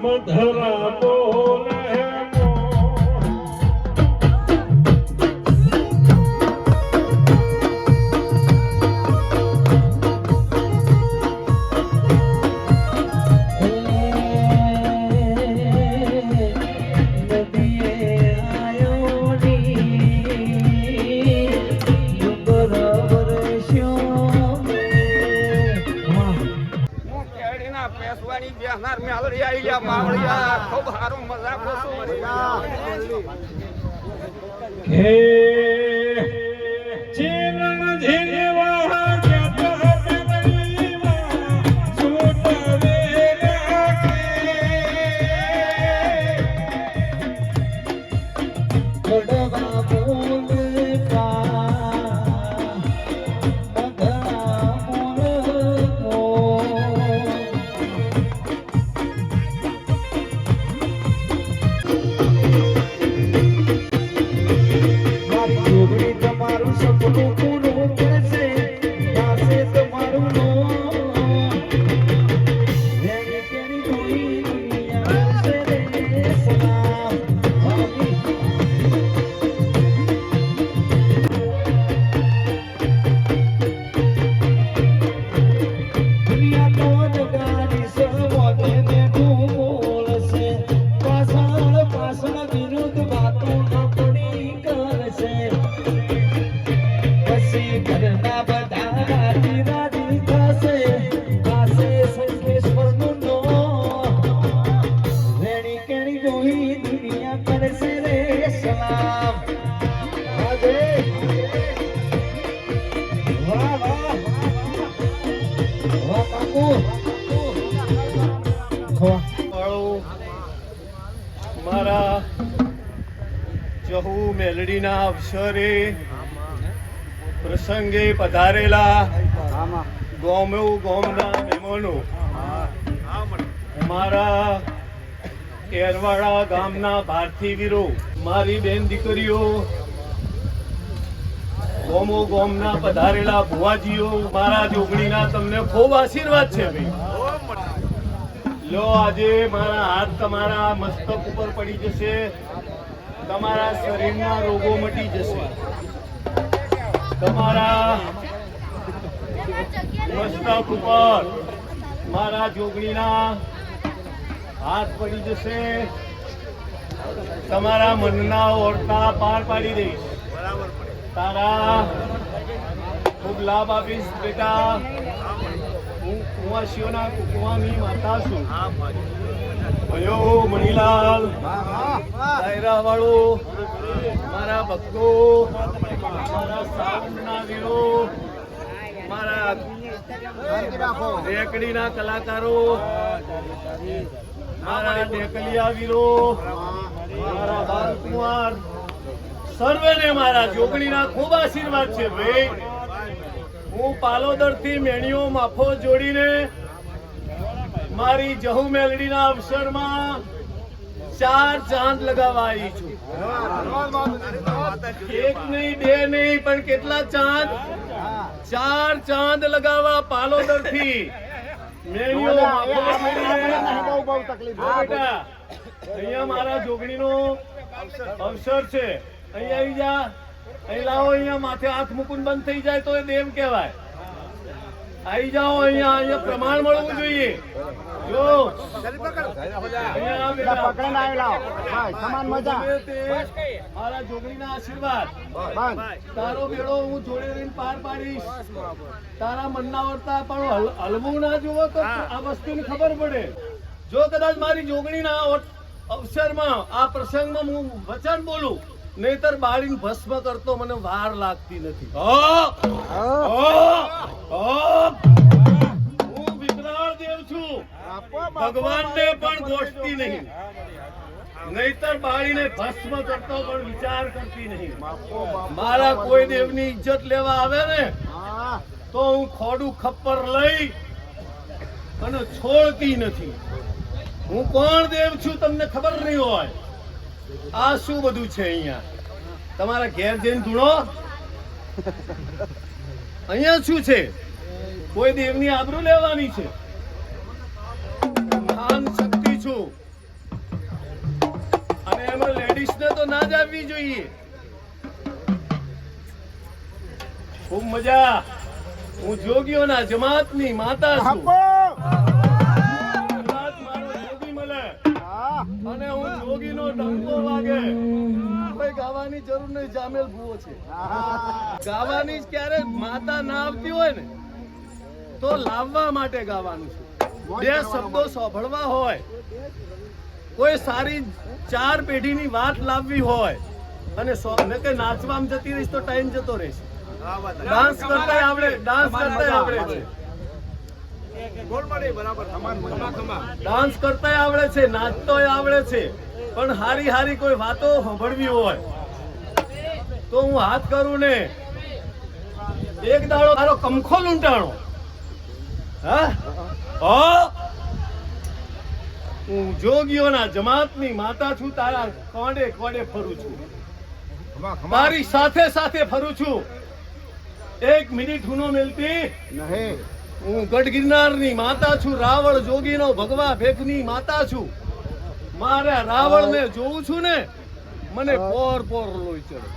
મધરા બોલે ખૂબ સારું મજાક મારા જહુ મેલડીના અવસરે પ્રસંગે પધારેલા ગોમના મહેમાનો, મારા એરવાડા ગામના ભારતી વીરો, મારી બેન દીકરીઓ, ગોમના પધારેલા ભુવાજીઓ, મારા જોગણીના તમને ખૂબ આશીર્વાદ છે ભાઈ. લો આજે મારા હાથ તમારા મસ્તક ઉપર પડી જશે, તમારા શરીરના રોગો મટી જશે, તમારા મસ્તક ઉપર મારા જોગણીના હાથ પડી જશે, તમારા મનના ઓરતા પાર પાડી દઈશ, તારા ખૂબ લાભ આપીશ બેટા. હું કુંવાસીઓના કુંવાની માતા છું. ભયો મણીલાલ દાયરા વાળો, મારા ભક્તો, મારા સાઉન્ડના વીરો, મારા રેકડીના કલાકારો, મારા ઢેકલિયા વીરો, મારા બાલકુમાર, સર્વેને મારા જોગણીના ખૂબ આશીર્વાદ છે ભાઈ. હું પાલોદરથી મેણીઓ માફો જોડીને મારી જહુ મેલડીના અવસરમાં 4 ચાંદ લગાવવા આવી છું. 1 નહીં 2 નહીં પણ કેટલા ચાંદ? 4 ચાંદ લગાવવા પાલોદરથી મેણીઓ માફો જોડીને. બેટા અહીંયા મારા જોગણીનો અવસર છે, અહીંયા આવી જા, અહીં લાવો, અહીંયા માથે હાથ મૂકું બંધ થઈ જાય તો એ દેવ કહેવાય. આવી જાઓ, અહીંયા પ્રમાણ મળવું જોઈએ. જો મારા જોગણીના આશીર્વાદ, તારો બેડો હું જોડે રહીને પાર પાડીશ. તારા મનના વર્તા પણ હલવું ના જુઓ તો આ વસ્તુની ખબર પડે. જો કદાચ મારી જોગણીના અવસરમાં આ પ્રસંગમાં હું વચન બોલું, નહીતર બાળીને ભસ્મ કરતો મને વાર લાગતી નથી. હું વિકરાળ દેવ છું, ભગવાનને પણ ગોઠતી નહીં, નહીતર બાળીને ભસ્મ કરતો પણ વિચાર કરતી નહીં. મારા કોઈ દેવની ઇજ્જત લેવા આવે ને તો હું ખોડું ખપ્પર લઈ અને છોડતી નથી. હું કોણ દેવ છું તમને ખબર નહીં હોય. આ શું બધું છે અહીંયા? તમારા ઘેર જઈને ધૂણો. અહીંયા શું છે? કોઈ દેવની આબરૂ લેવાની છે. મહાન શક્તિ છું અને એમાં લેડીઝ ને તો ના જ આવવી જોઈએ. ખૂબ મજા. હું જોગીઓના જમાતની માતા છું. કદાચ મારો જોગી મળે અને હું જોગીનો ડંકો વાગે, કોઈ ગાવાની જરૂર નહીં. જામેલ ભૂવો છે. ગાવાની જ ક્યારે માતા ના આવતી હોય ને તો લાવવા માટે ગાવાનું છે. બે શબ્દો સાંભળવા હોય, કોઈ સારી 4 પેઢીની વાત લાવવી હોય અને કે નાચવામાં જતી રહીશ તો ટાઈમ જતો રહેશે. ડાન્સ કરતા આવડે, ડાન્સ કરતા આવડે છે, ડાન્સ કરતા આવડે છે, નાચતો આવડે છે, પણ હારી હારી કોઈ વાતો સાંભળવી હોય તો હું હાથ કરું ને એક દાડો તારો કમખો લૂંટાણો. હું જોગીઓના જમાતની માતા છું. તારા કોડે કોડે ફરું છું, મારી સાથે સાથે ફરું છું. 1 મિનિટ હું મિલતી નહીં. હું ગઢ ગિરનારની માતા છું, રાવણ જોગીનો ભગવા ભેખની માતા છું. મારે રાવણને જોઉં છું ને મને પોર પોર લોહી ચડે.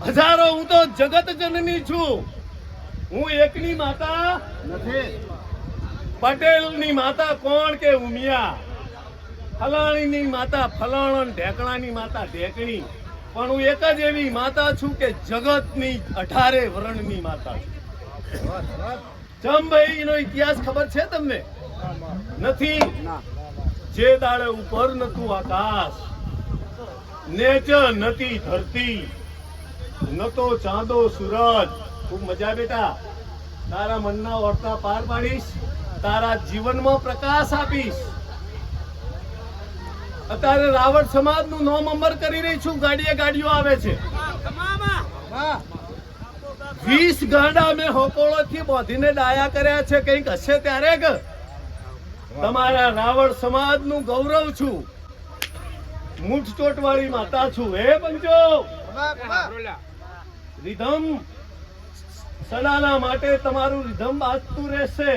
હજારો, હું તો જગત જનની છું. હું એકની માતા નથી. પટેલની માતા કોણ કે ઉમિયા, ફલાણીની માતા ફલાણ, ઢેકણાની માતા ઢેકણી, પણ હું એક જ એવી માતા છું કે જગતની 18 વર્ણની માતા છું. ચમભાઈ નો ઇતિહાસ ખબર છે તમને? નથી. જે દાડે ઉપર નતું આકાશ, નેચ નથી ધરતી, નતો ચાંદો સૂરજ. ખૂબ મજા બેટા. તારા મનના ઓરતા પાર પાડીશ, તારા જીવનમાં પ્રકાશ આપીશ. અત્યારે રાવણ સમાજ નું નામ અમર કરી રહી છું. ગાડીએ ગાડીઓ આવે છે. 20 ગાંડા મેં હોકોળો થી બોધીને ડાયા કર્યા છે. કંઈક હશે ત્યારે કે તમારા રાવણ સમાજ નું ગૌરવ છું. મૂઠ ચોટવાળી માતા છું. હે પંચો, રિધમ સદાના માટે તમારું રિધમ બાજતું રહેશે.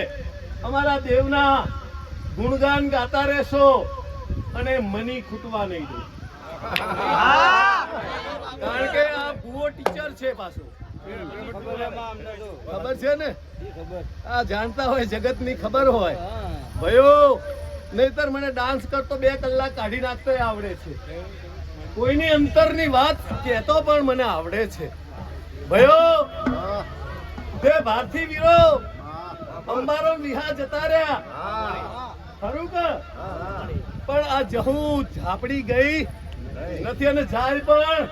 અમારા દેવના ગુણગાન ગાતા રહેશો અને મની ખૂટવા નહીં દો. કારણ કે આ ભૂવો ટીચર છે પાછો. ખબર છે ને? આ જાણતા હોય, જગતની ખબર હોય. ભયો, નહીતર મને ડાન્સ કરતો 2 કલાક કાઢી નાખતો આવડે છે. કોઈની અંતરની વાત કહેતો પણ મને આવડે છે. ભયો, બે ભારતી વીરો અંબારો વિહા જતા રહ્યા ખરું કે? પણ આ જહું ઝાપડી ગઈ નથી અને જાય પણ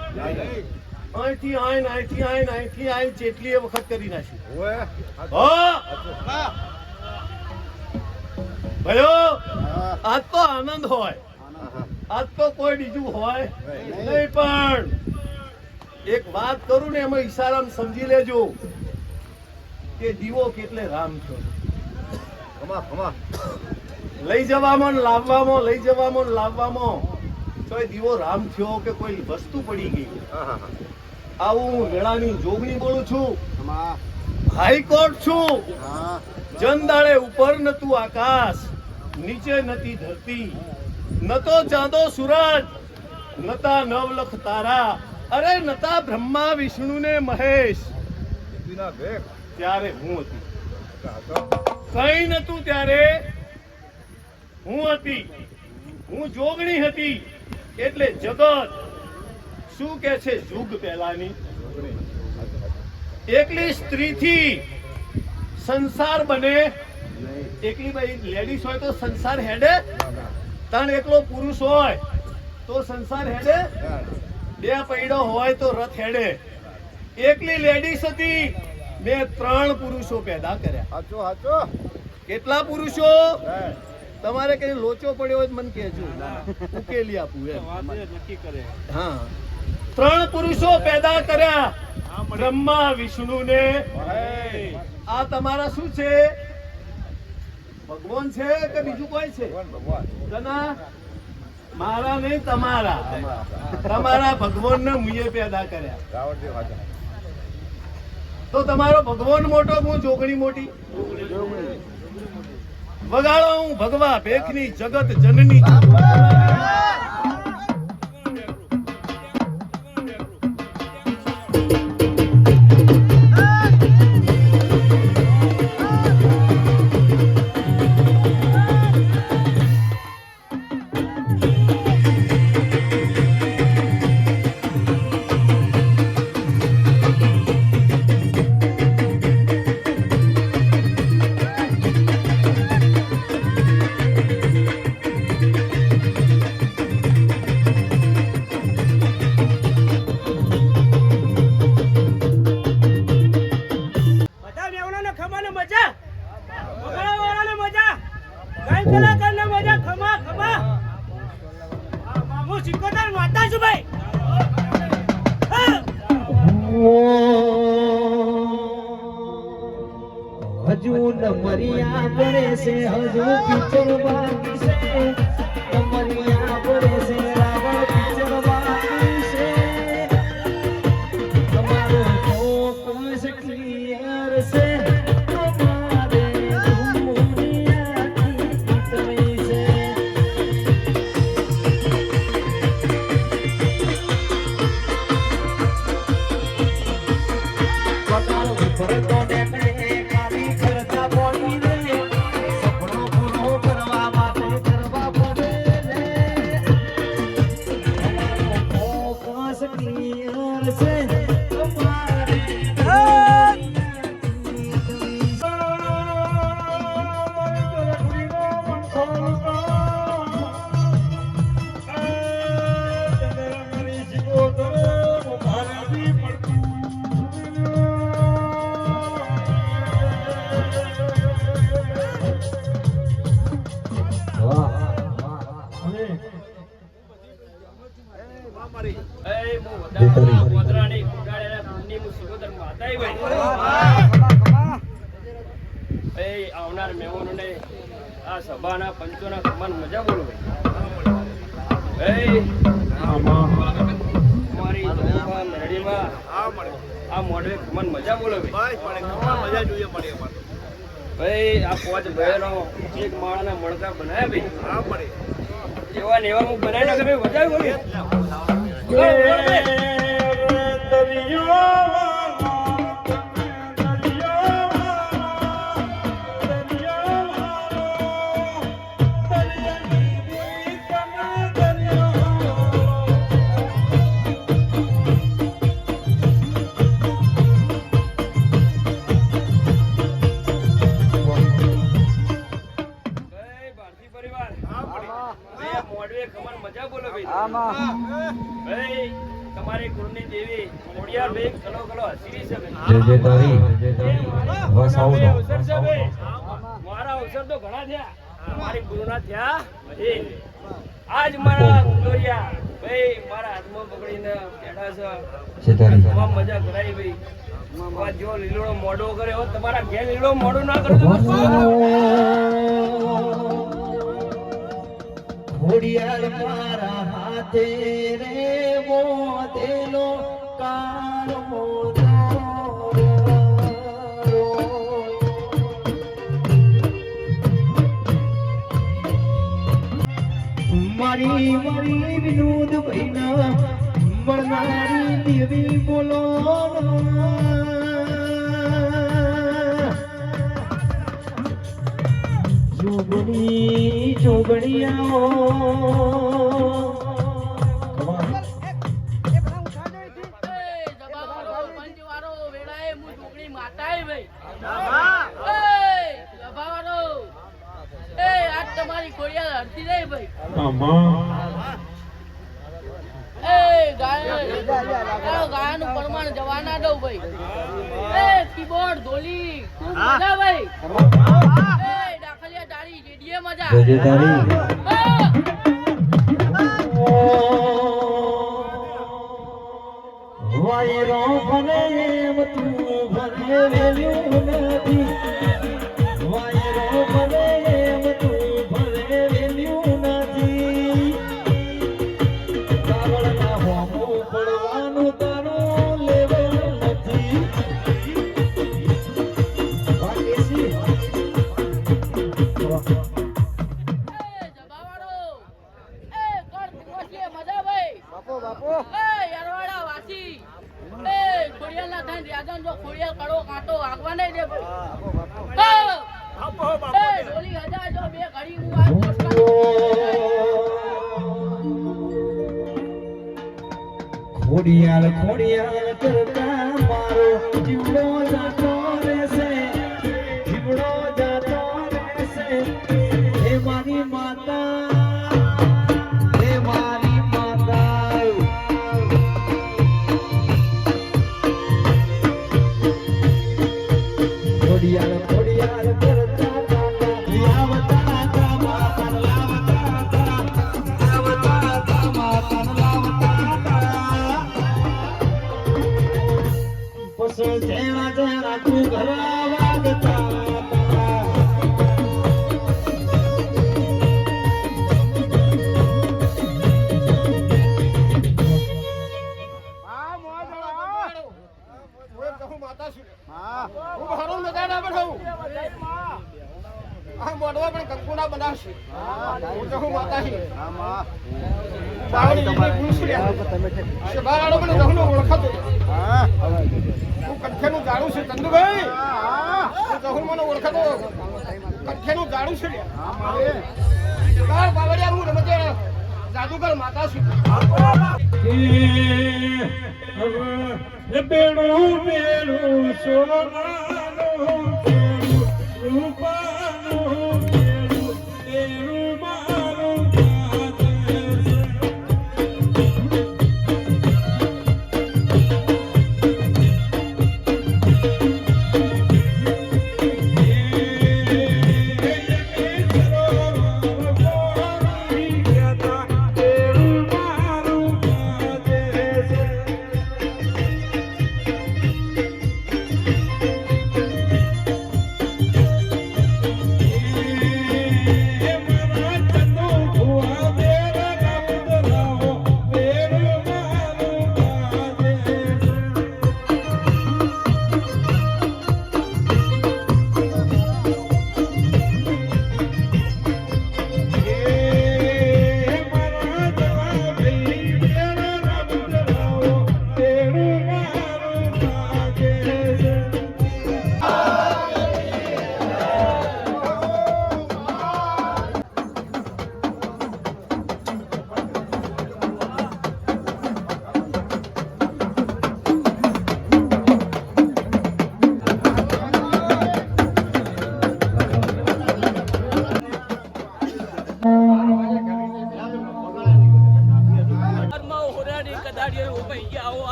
અહીંથી આઈને જેટલી વખત કરી નાખી. ભયો, આજ તો આનંદ હોય, આજ તો કોઈ બીજું હોય નહીં. પણ એક વાત કરું ને એમાં ઈશારામાં સમજી લેજો કે દીવો કેટલે રામ થયો. લઈ જવામાં લાવવામાં, લઈ જવામાં લાવવામાં કોઈ દીવો રામ થયો કે કોઈ વસ્તુ પડી ગઈ. આવું હું વેળાની જોગણી બોલું છું. હાઈકોર્ટ છું. જનદાળે ઉપર નતું આકાશ, નીચે નથી ધરતી, નતો ચાંદો સૂરજ, નતા નવલખ તારા, અરે નતા બ્રહ્મા વિષ્ણુ ને મહેશ. ત્યારે હું હતી. કઈ નતું ત્યારે હું હતી. હું જોગણી હતી. એટલે જગત શું કે છે? યુગ પહેલાની એકલી સ્ત્રીથી સંસાર બને. એકલી ભાઈ લેડીઝ હોય તો સંસાર હેડે? તાણ એકલો પુરુષ હોય તો સંસાર હેડે, બે પૈડો હોય તો રથ હેડે. એકલી લેડીઝ હતી, મેં 3 પુરુષો પેદા કર્યા. કેટલા પુરુષો? તમારે કઈ લોચો પડ્યો હોય તો મને કહેજો, ઉકેલી આપું એમ. હા, 3 પુરુષો પેદા કર્યા, બ્રહ્મા વિષ્ણુ ને. આ તમારા શું છે? ભગવાન છે કે બીજું કોઈ છે? કના? મારા નહીં, તમારા. તમારા ભગવાન ને મુએ પેદા કર્યા. તો તમારો ભગવાન મોટો, હું જોગણી મોટી. વગાડો હું ભગવા ભેખની જગત જનની. હજુ નમરિયા પડે છે, હજુ પિક્ચર બાકી છે. નમરિયા પડે છે, રાવણ પિક્ચર બાકી છે. તમારો ફોકસ ક્લિયર છે, તમારે દુનિયાથી ઉતરી છે. પગાર ઉપર તો નીકળે ખાલી ખર્ચા પડી રે, સપનો પૂરો કરવા માટે કરવા પડે રે. ફોકસ ક્લિયર છે, તમારે આવનાર મહેમાનોને આ સભાના પંચોના સમાન મજા બોલો. અમારી મેરડીમાં આ મોઢે સમાન મજા બોલો ભાઈ. આ 5 બહેનો એક માળાના મણકા બનાવ્યા ભાઈ. એવા ને એવા હું બનાવી નાખે ભાઈ, મજા બોલી. તમારી કુળની દેવી મોડિયા બે કલો કલો હસી છે. મારા અવસર તો ઘણા થયા, મારી ગુરુના થયા હજી. આજ મારા ગુરુયા ભાઈ મારા હાથમાં પકડીને બેઠા છે, તમામ મજા કરાવી ભાઈ. જો લીલો મોડો કરે તમારા ઘેર લીલો મોડો ના કરતો. ઘોડિયાળ મારા હાથે રે મોતેલો કાળો મારી મારી વિનોદ ભાઈના મળનારી દેવી બોલો. જોગણી જોગણીયાઓ મારી ખોડિયાલ હરતી નહીં ભાઈ. આમાં એ ગાયનું પ્રમાણ જવા ના દઉં ભાઈ. એ કીબોર્ડ ઢોલી ખૂબ મજા ભાઈ. એ દાખલિયા તારી જેડીએ મજા. વાયરો ભલે એમ તું ભલે વેલ્યું નથી. વાયરો ભલે એમ તું ભલે વેલ્યું નથી. કાવળના હોમું પડવાનું તારું લેવલ નથી. બાકી એ જબાવાળો. એ કર તિમોશીએ મજા ભાઈ. બાપો બાપો એ યરવાડા વાસી. એ ખોડિયાલના થઈને રાજાનો જો ખોડિયાલ કડો કાંટો આગવા નહીં દે ભાઈ. એ ઢોલી હજાર જો બે ઘડી હું આ પોસ્ટ ખોડિયાલ ખોડિયાલ કરતા મારો જીવડો જાતો રહેશે. જીવડો જાતો રહેશે. હે મારી માતા, હે મારી માતા. ખોડિયાલ ખોડિયાલ કરતા લાવતા લાવતા લાવતા જેણા જેણા તું ઘરા વાગતા કંઠેનું જાડું છે ચંદુભાઈ. હું મને ઓળખાતો કંઠેનું જાડું છે. બાવળિયા હું રમતે જાદુગર માતા છું. એ બેડું બેડું સોનાનું બેડું રૂપાનું બેડું બેડું મારું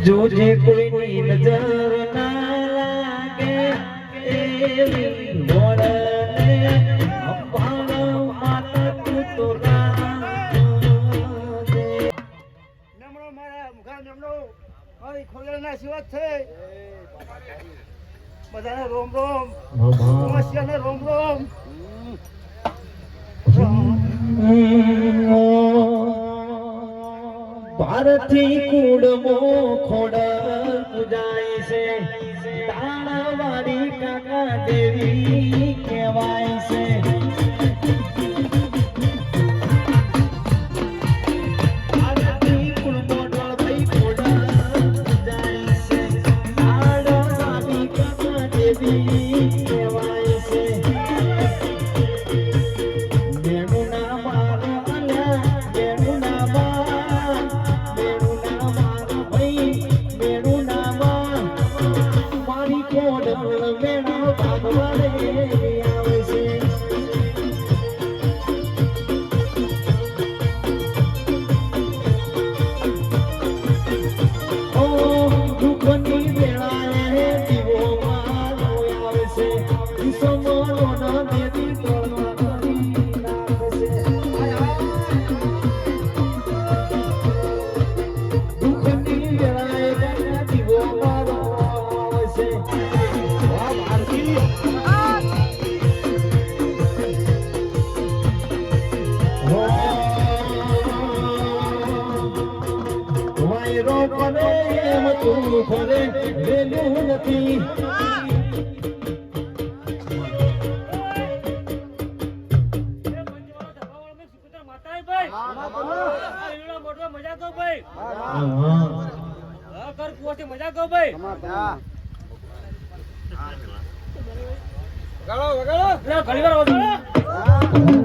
જોજે કોઈની નજર ના લાગે એવી વળને અપાણ માતા તું તો રાખજે. નમણો મારા મુખા નમણો મારી ખોલના શિવાત છે બધાને રોમ રોમ સમસ્યાને રોમ રોમ ભારતી કુડમો ખોડલ પૂજાય છે તાણાવાળી કાકા દેવી કહેવાય છે. ભારતી કુડમો ભાઈ ખોડલ પૂજાય છે તાણાવાળી કાકા દેવી કહેવાય છે. ફરે વેલું નથી મજા કહો ભાઈ કર કુવાથી મજા કહો ભાઈ વગાડો વગાડો ઘણી વાર વગાડો ગાડી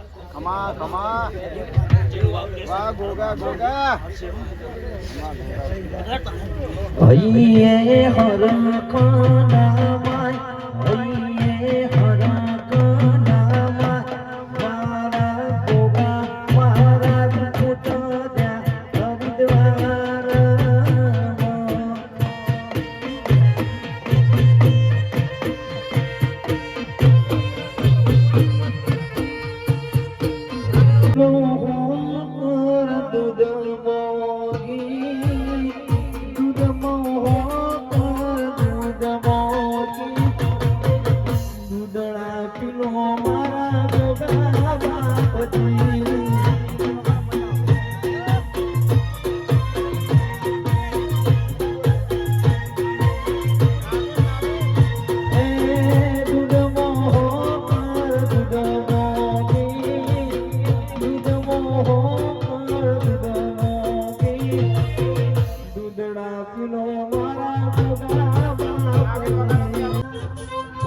ખમા ખમા વાહ ગોગા ગોગા હૈયે હરખનામાં હૈયે હરખનામાં મારા ગોગા મહારાજ ઉતર્યા હરિદ્વારમાં.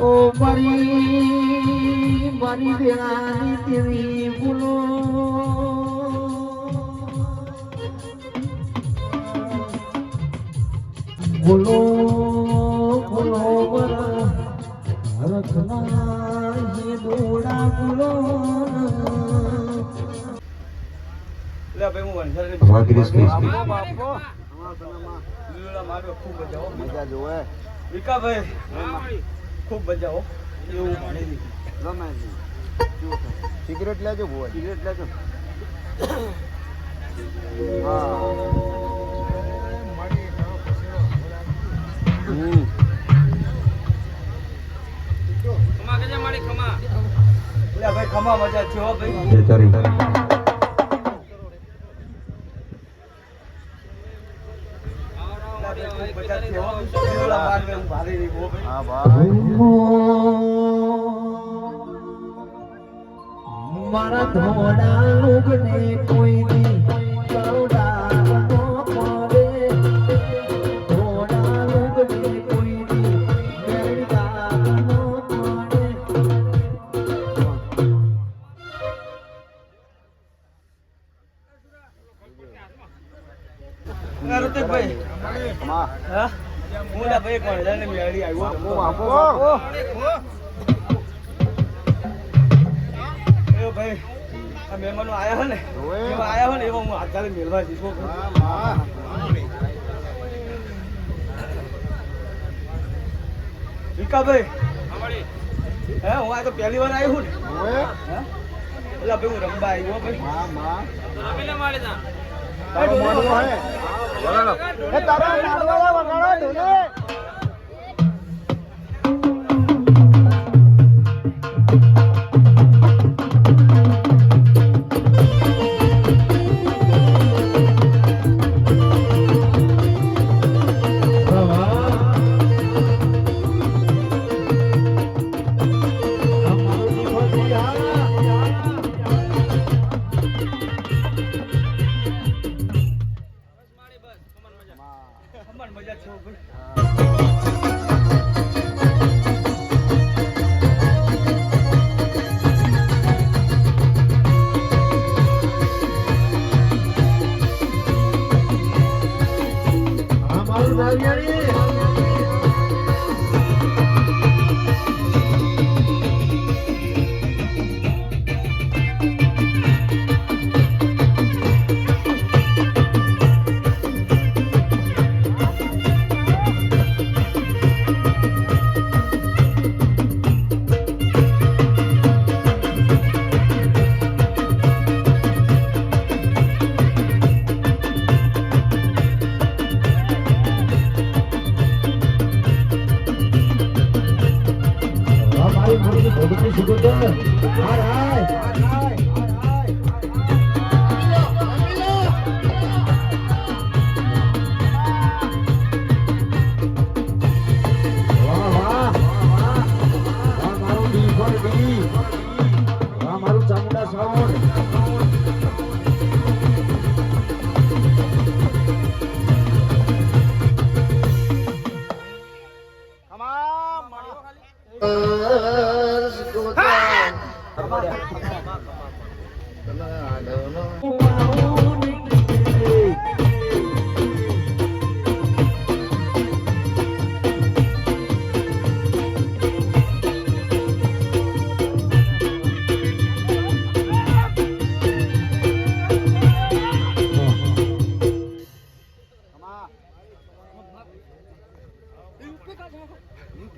ઓ મારી વેળાની તેવી ભૂલો ભૂલો ભૂલો મારા હરખના હે દોડા ભૂલો. લે ભાઈ હું વંશાલી બાપો લીલા માર્યો ખૂબ મજા હો મજા જોવે વિકાભાઈ ખૂબ મજા હો એવું ભણી દીધું ગમે સિગરેટ લેજો ભોય સિગરેટ લેજો હા ખમા કેજે મારી ખમા લે ભાઈ ખમા મજા છે હો ભાઈ હા ભાઈ મારા ધોડા લુગને કોઈ દી કરુડા નો પડે. ધોડા લુગને કોઈ દી કરુડા નો પડે. ઋતિકભાઈ માં હા હું ના ભાઈ કોણ જાને મેળી આવ્યો બાપો એ ભાઈ આ મહેમાનો આયા હે ને ઓય. એવા આયા હે ને એવા હું હાથ ચાલી મેળવા દીધો હા માં વિકાભાઈ હે હું આ તો પહેલી વાર આવ્યો ને ઓય હે એટલે ભાઈ હું રમવા આવ્યો ભાઈ માં તારો તારો મોઢું હે એ તારા નાડવાળા વગાડો ઢોલે મજા છે ભાઈ અમારું નારિયેળી અમારી મોટી ભગતી સુગોદર મારું ચામુંડા સાવણ यूपी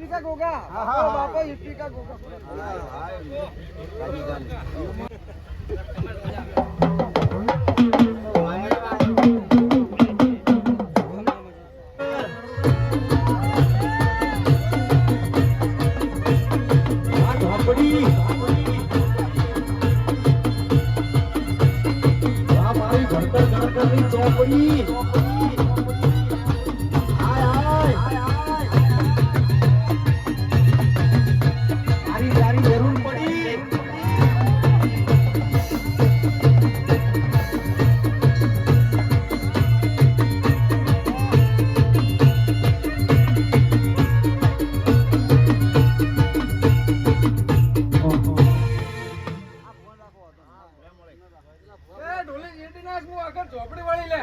का गोगा बापा यूपी का गोगा ચોપડી વાળી લે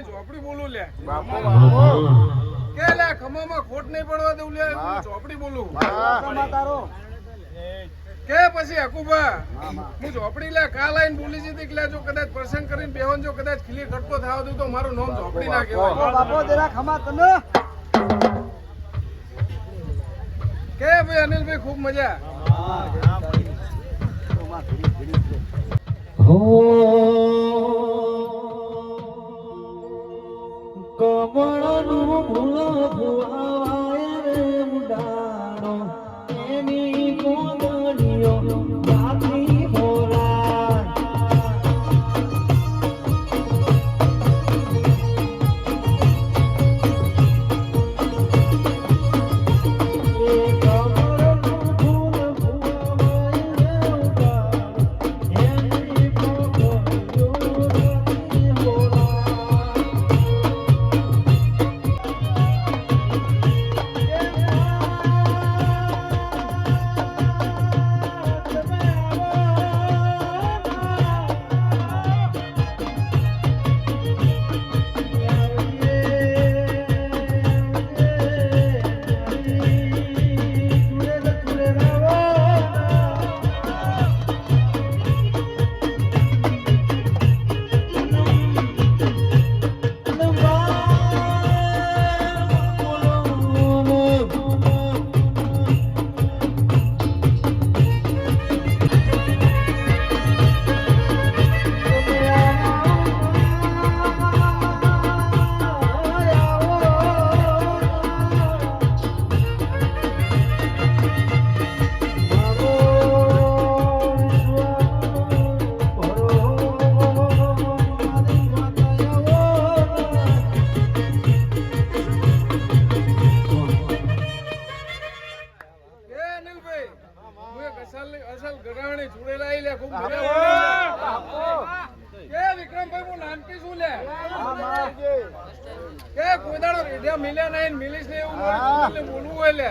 ચોપડી બોલું લે કે લે ખમામાં ખોટ નહીં પડવા દઉં લે ચોપડી બોલું કે પછી હકુબા હું ચોપડી લે કાલ આઈને બોલી જીતી કે જો કદાચ પ્રસંગ કરીને બેહોન જો કદાચ ખીલી ખટકો થાવ દઉં તો મારું નામ ચોપડી ના કહેવાય બાપો જરા ખમા તને કે ભાઈ અનિલભાઈ ખૂબ મજા કમળનું ફૂલ ફુવાય રે ઉડાડો એની કોદળીઓ બાકી ભોરા અસલ ગરાણી જોડેલા આઈ લે ખૂબ મજા કે વિક્રમભાઈ હું નાનકી છું લે કે કોઈ દાડો રેડિયા મિલ્યા નહીં મિલીશ ને એવું મારું બોલવું હોય લે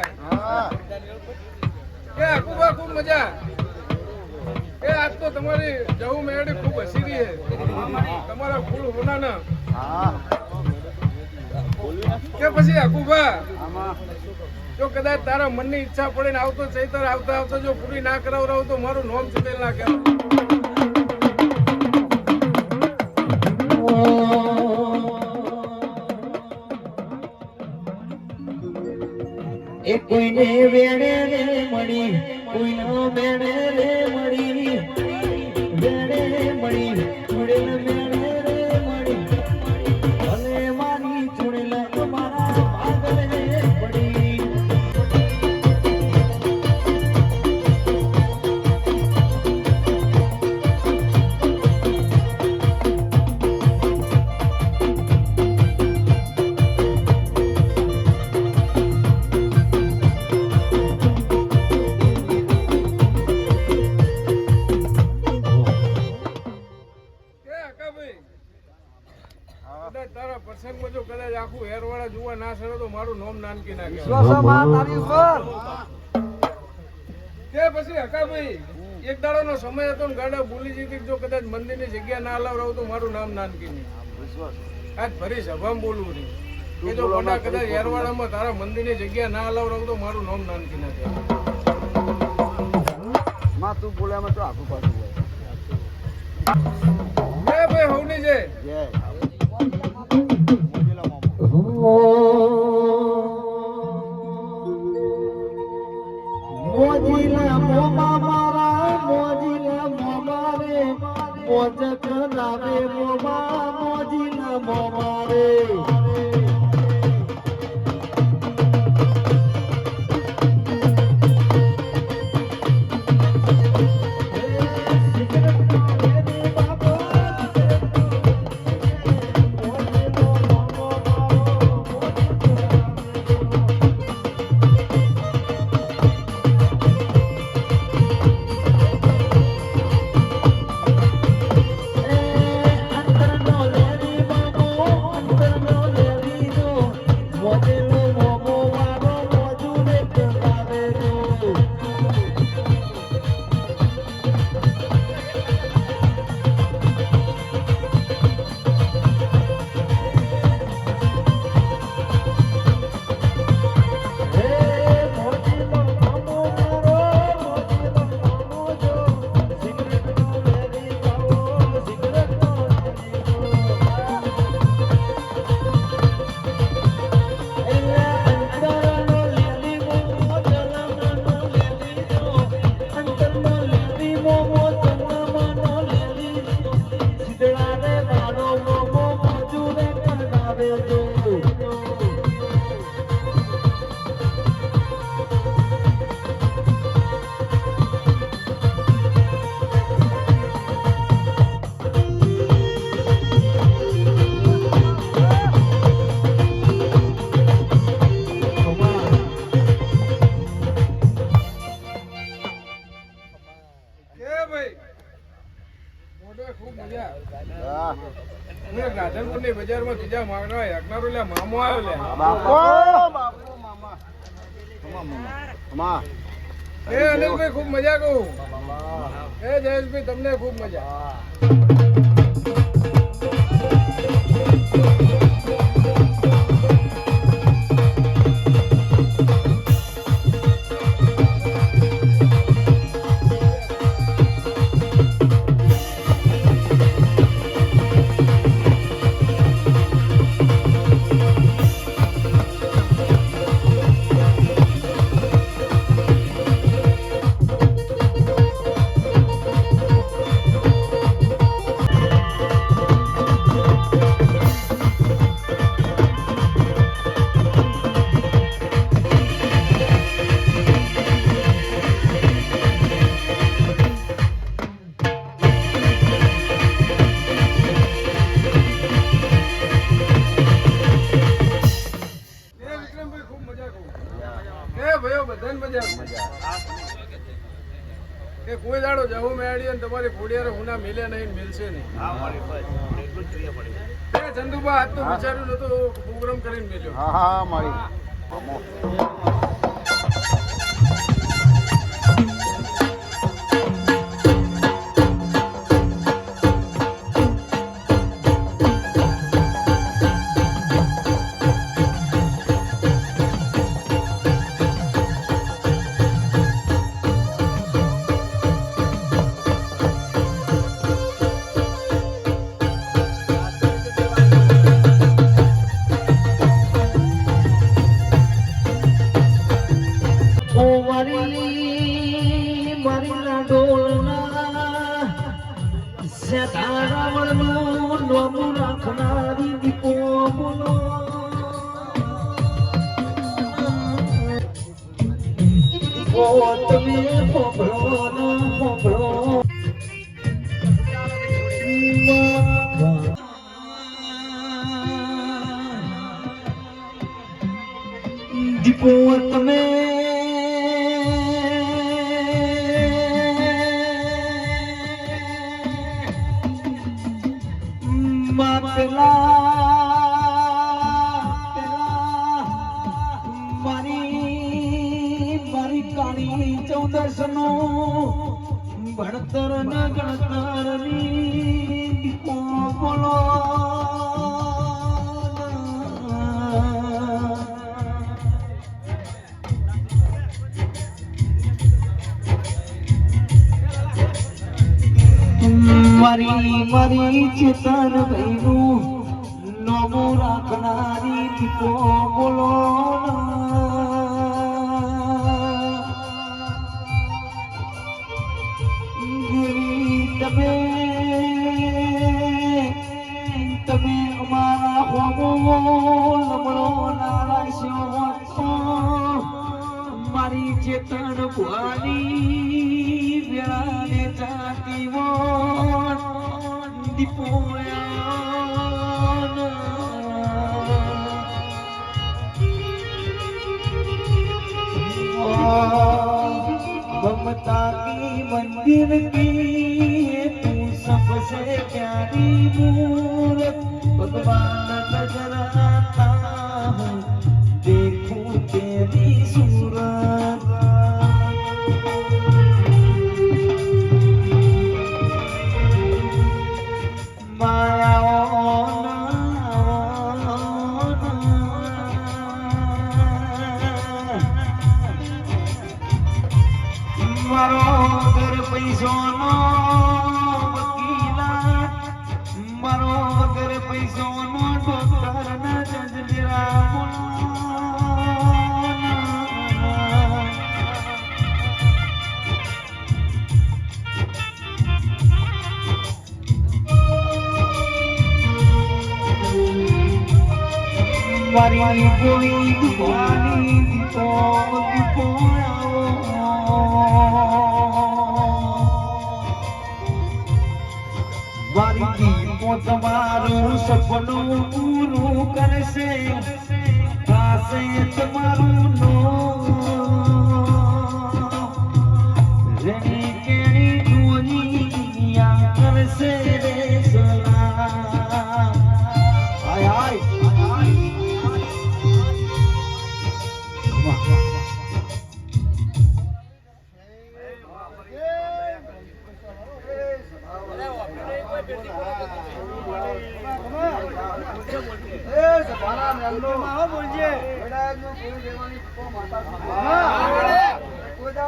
કે આખું ખૂબ મજા એ આજ તો તમારી જવું મેળી ખૂબ હસી રહી છે તમારા ફૂલ હોના કે પછી આકુભા જો કદાચ તારા મનની ઈચ્છા પડે ને આવતો ચૈતર આવતા આવતા જો પૂરી ના કરાવરાવ તો મારું નોમ ચૂકેલ ના કહેવાય એ કોઈને વેણે રે મળી કોઈનો મેણે રે મળી વેણે મળી ચૂડેલ મેણે રે મળી અને મારી ચૂડેલ તમારા આગળ પડી તારા પ્રસંગમાં જો કદાચ આખું હેરવાળા જોવા ના સરે તો મારું નોમ નાનકી ના કે પછી હકાભાઈ એક દાડોનો સમય હતો ને ગાડા ભૂલી જતી જો કદાચ મંદિરની જગ્યા ના લાવરાવ તો મારું નામ નાનકી નહીં આજ ફરી સભામાં બોલવું નહીં કે જો કોના કદાચ હેરવાડામાં તારા મંદિરની જગ્યા ના લાવરાવ તો મારું નામ નાનકી ના કહેવાય તું બોલ્યામાં તો આખું પાછું હોય ભાઈ હવની છે મોજીલા મોમા મારા મોજીલા મોમા રે મોજ કરાવે મોમા મોજીલા મોમા રે રાધનપુરની બજારમાં ત્રીજા માગણા યાકનારો લે મામો આવ્યો લે મામા એ અનિલભાઈ ખૂબ મજા કહું એ જયેશભાઈ તમને ખૂબ મજા કે કોઈ દાડો જવું મેળી અને તમારી ઘોડિયારે હુના મિલે નહીં મિલશે નહીં. ચંદુબા આજ તો વિચાર્યું નતું પ્રોગ્રામ કરીને મિલ્યો. હા હા મારી દીપોત મેં મારી કાળી 14 નો ભણતર ન ગણતર ની બોલો મારી ચેતન ભાઈનું નોમું રાખનારી દીપો બોલો તમે અમારા હોમો લમણો નારાશ્યો છો મારી ચેતન ભવાની વેળાને જાતી ममता की मंदिर की तू सबसे प्यारी मूरत भगवान नजर आता हूँ देखूं तेरी सूरत મારો વગર પૈસોનો વકીલા મારો વગર પૈસોનો ડોક્ટર ના જજબીરા મારી કોઈ દુકાની દીપો દીપો તમારું સપનું પૂરું કરશે થશે તમારું નો રેણી કેણી દુનિયા કરશે રે સલામ હાય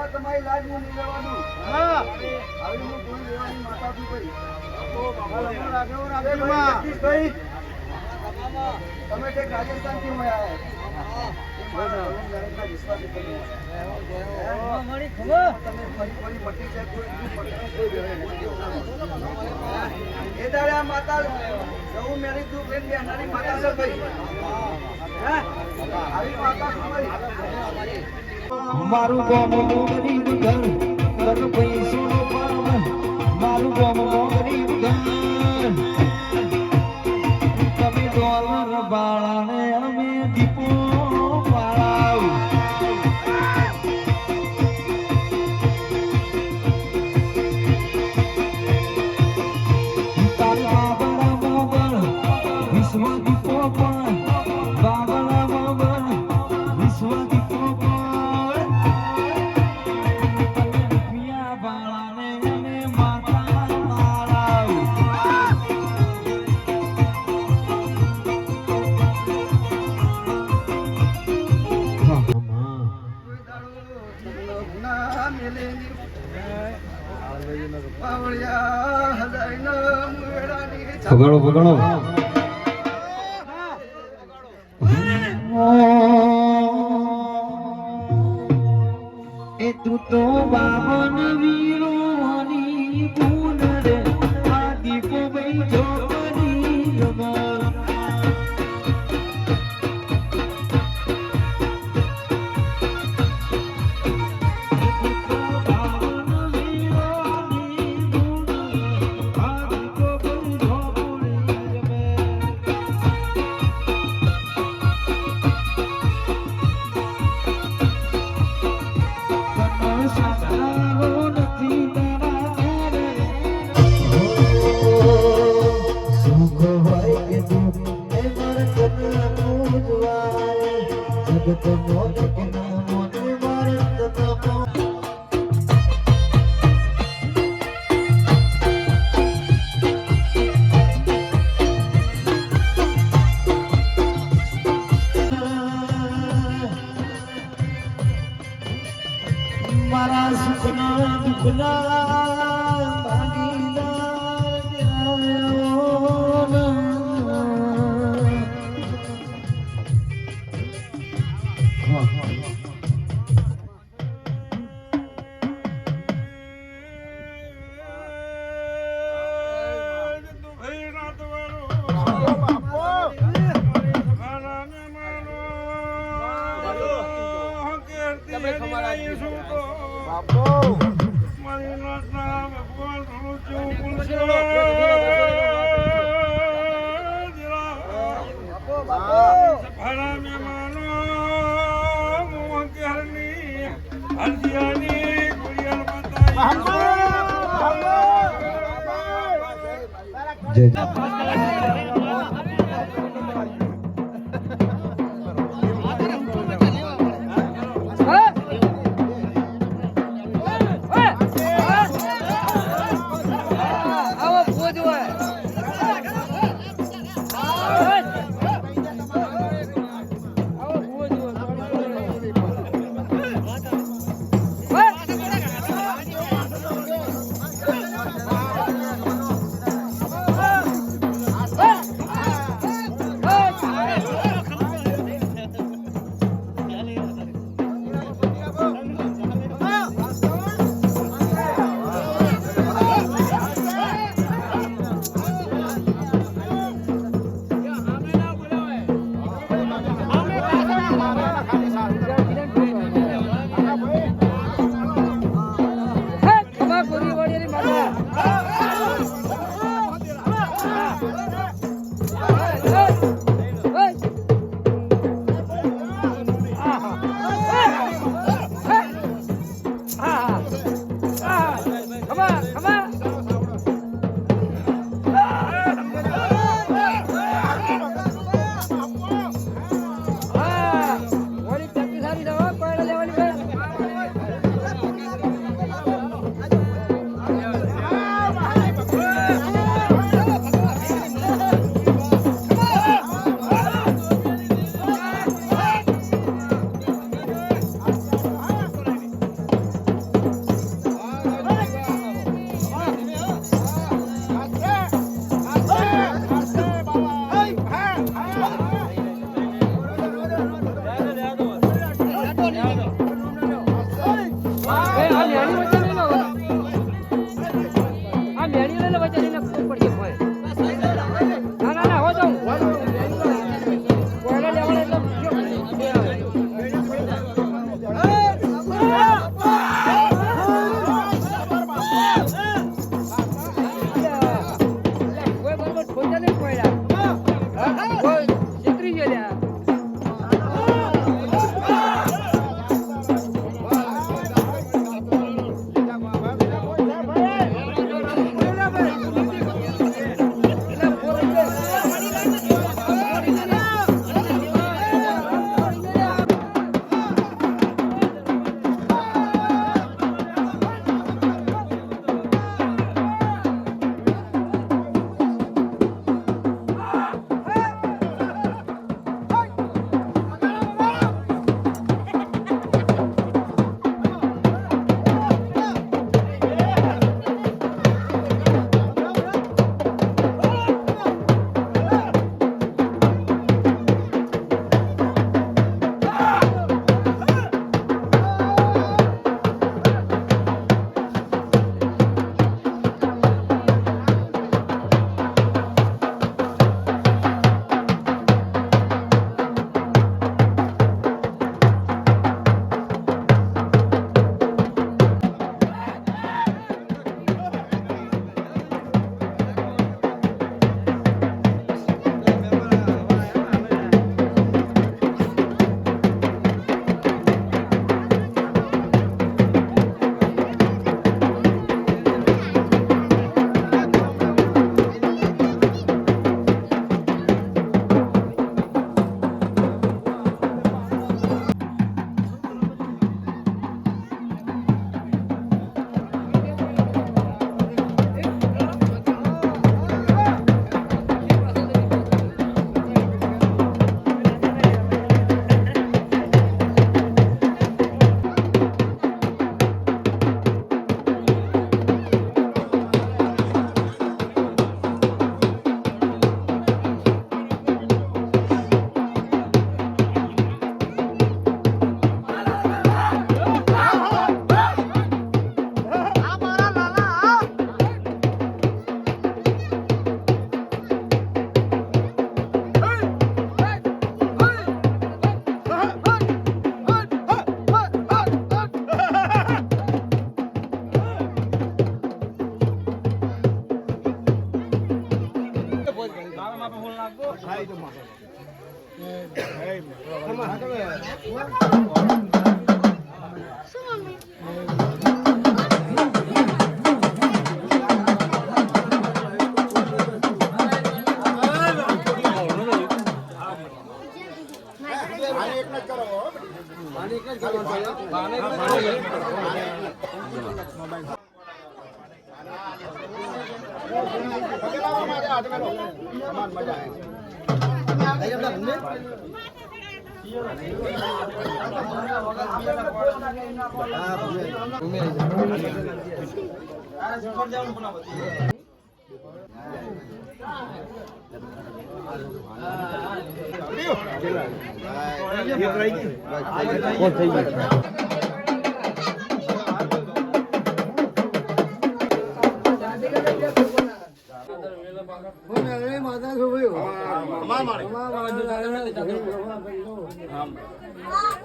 તમારી લાજ નું નહીં લેવાનું. આવી હું કોઈ લેવાની માતાજી ભાઈ તમે તે રાજસ્થાન થી એ દાડે આ માતા જવું મેરી તું બેન બેનારી માતા છે ભાઈ આવી માતા ભાઈ મારું ગામ ગરીબ ઘર ઘર પૈસોનો પાવન મારું ગામ ગરીબ ઘર તમે ડોલર બાળાને અમે દીપો બાળાવ ના મેલેની પાવળિયા હજાયના મુવેડાની પકડો પકડો એ તું તો બાવન વીરોની પૂન રે આ દીપો ભાઈ જોગની જબર મારા સુખના દુખના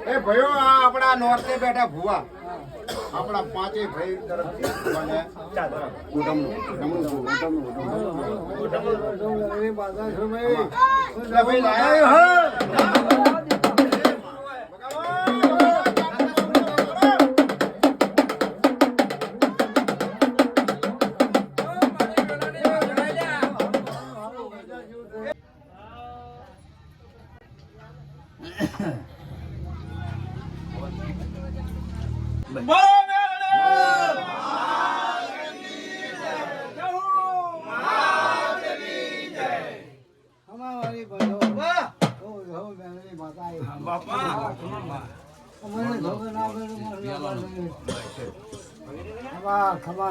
એ ભાઈઓ આ આપણા નોર્થે બેઠા ભુવા આપણા પાંચે ભાઈ તરફથી ભુવાને ભાઈ લાયા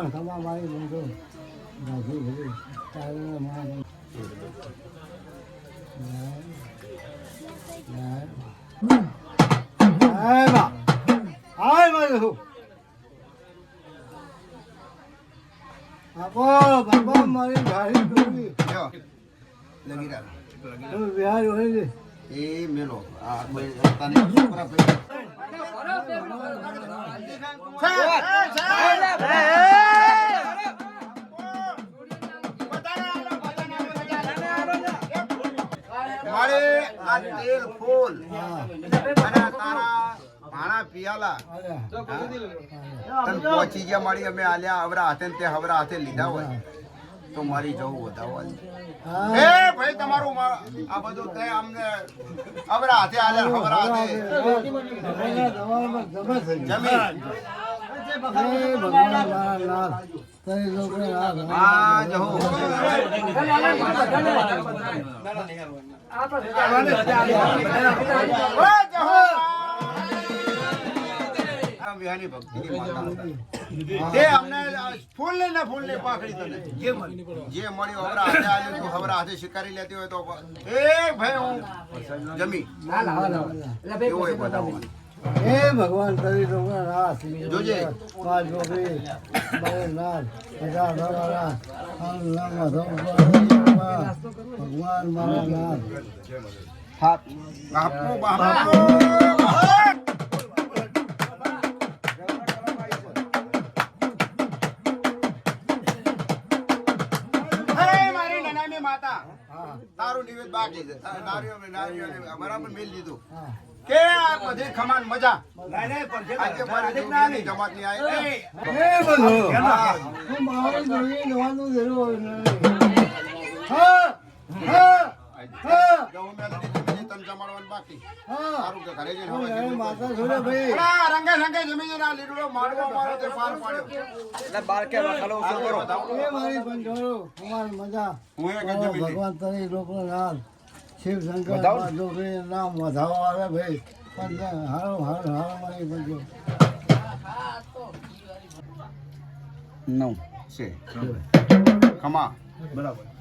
ખમા મારી બંધો બાપા મારી ગાડી ડૂબી બિહાર હોય છે એ મેલો આ મારે આ તેલ ફૂલ અને તારા ભાણા પિયાલા તને પહોંચી ગયા મારી અમે આલ્યા હવરા હાથે ને તે હવરા હાથે લીધા હોય તો મારી જવું વધાવવા એ ભાઈ તમારું આ બધું તે અમને હવરા હાથે આલ્યા હવરા હાથે જમીન હા જહો વિહાની ભક્તિની માતા તે અમને ફૂલ ને પાખડી તને જે મળ્યું હવરા હાથે આલ્યું તું હવરા હાથે શિકારી લેતી હોય તો એ ભાઈ હું જમી એવો એક બતાવવાનું હે ભગવાન કરી દો રાસ જોજે પાંચ છોકરી નાથ હજાર નાથ ભગવાન મારા નાથ હાથ બાપુ બાપુ તારું નિવેદ બાકી છે નારીઓ બરાબર મેલ લીધું કે આ બધી ખમાન મજા આજે મારી જમાતની આવી બાકી સારું કે ઘરે જઈને રંગે રંગે જમી જઈને લીડો મારવો મારો તે પાર પાડ્યો એટલે બાર કે રખલો ઉસો કરો એ મારી બંધોરો તમારી મજા હું એક જમી ભગવાન તરી લોકો નામ શિવ શંકર જોગી નામ વધાવો આવે ભાઈ પણ હારો હારો હારો મારી બંધો નવ છે ખમા બરાબર